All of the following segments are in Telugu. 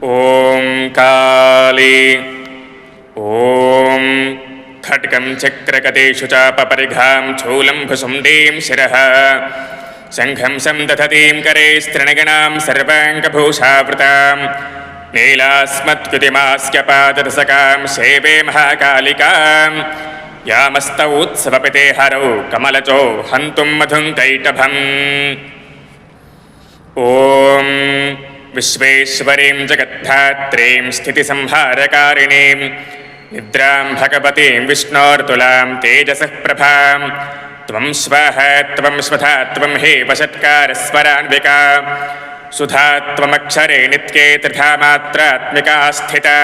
ఓం కాళీ ఓం ఖడ్గం చక్రకటేషు చాపపరిఘాం చూలంభుసుండీం శిరః శంఖం సందధతీం కరే స్త్రిణగణాం సర్వాంగభూషావృతాం నీలాస్మత్యుతిమాస్యపాదరసకాం సేవే మహాకాళికాం యామస్తౌత్సవపితే హరౌ కమలచో హంతుం మధుం కైటభం. ఓం విశ్వేశ్వరీం జగద్ధాత్రీం స్థితిసంహారకారిణీం నిద్రాం భగవतीं విష్ణోర్తులాం తేజసః ప్రభాం త్వం స్వాహ త్వం స్వధా త్వం హే వషట్కారస్వరాన్వికా సుధా త్వమక్షరే నిత్యే త్రిధా మాత్రాత్మికా స్థితా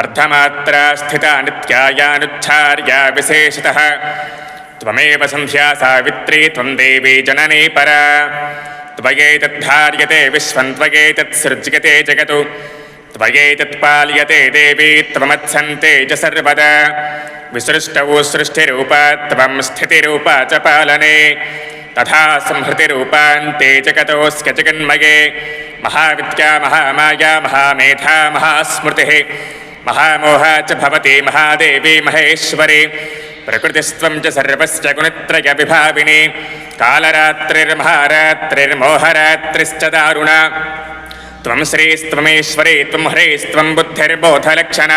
అర్ధమాత్రా స్థితా నిత్యాయానుచ్ఛార్యా విశేషతః త్వమేవ సంధ్యా సావిత్రీ త్వం దేవీ జననీ పరా త్వయేతద్ధార్యతే విశ్వం త్వయేతత్సృజ్యతే జగతు త్వయేతత్పాల్యతే దేవీ త్వమత్సంతే చ సర్వదా విసృష్టౌ సృష్టిరూపా త్వం స్థితిరూపా చ పాలనే తథా సంహృతిరూపాంతే జగతోస్య జగన్మయే మహావిద్యా మహామాయా మహామేధా మహాస్మృతిః మహామోహా చ భవతి మహాదేవీ మహేశ్వరి ప్రకృతిస్త్వం చ సర్వస్య గుణత్రయ విభావిని కాళరాత్రిర్మహారాత్రిర్మోహరాత్రిశ్చ దారుణ త్వం శ్రీస్త్వమేశ్వరీ త్వం హ్రీస్త్వం బుద్ధిర్బోధలక్షణ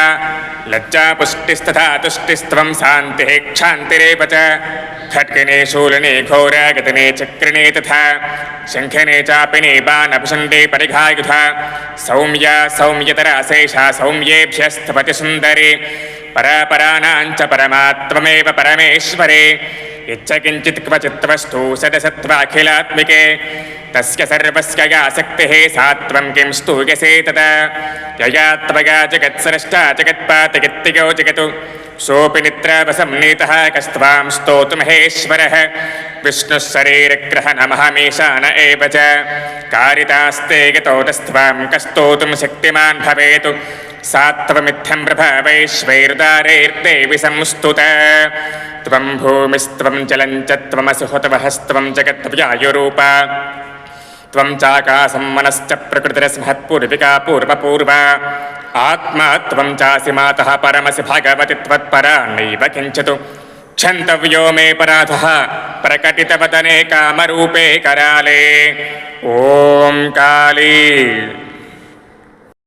లజ్జా పుష్టిస్తథా తుష్టిస్త్వం శాంతిః క్షాంతిరేవ చ ఖడ్గినే శూలినే ఘోరాగతినే చక్రిణే తథా శంఖినే చాపినే బాణభుషండే పరిఘాయుధా సౌమ్యా సౌమ్యతరా శేషా సౌమ్యేభ్యస్తపతి సుందరి పరాపరాణాంచ పరమాత్మేవ పరమేశ్వరే ఇచ్చ కించిత్ క్వచిత్ వస్తు సదసత్వాఖిలాత్మికే తస్య సర్వస్య యా శక్తిః సా త్వం కిం స్తూయసే తదా యయా త్వయా జగత్సృష్టా జగత్పాతయత్తియో జగతు సోపి నిద్రావసంనీతః కస్త్వాం స్తోతుమహేశ్వరః విష్ణుః శరీరగ్రహణమహమీశాన ఏవ చ కారితాస్తే యతోతస్త్వాం కస్తోతుం శక్తిమాన్ భవేతు సా త్వమిత్థం ప్రభావైశ్వైర్దారైర్దేవి సంస్తుతా త్వం భూమిస్త్వం జలం చ త్వమసి హుతవహస్త్వం జగద్వ్యాయురూపా త్వం చాకాశం మనశ్చ ప్రకృతిరస్మహత్పూర్వికా పూర్వపూర్వా ఆత్మా త్వం చాసి మాతః పరమసి భగవతి త్వత్పరా నైవ కించిత్ క్షంతవ్యో మే పరాధః ప్రకటితవదనే కామరూపే కరాళే. ఓం కాళీ.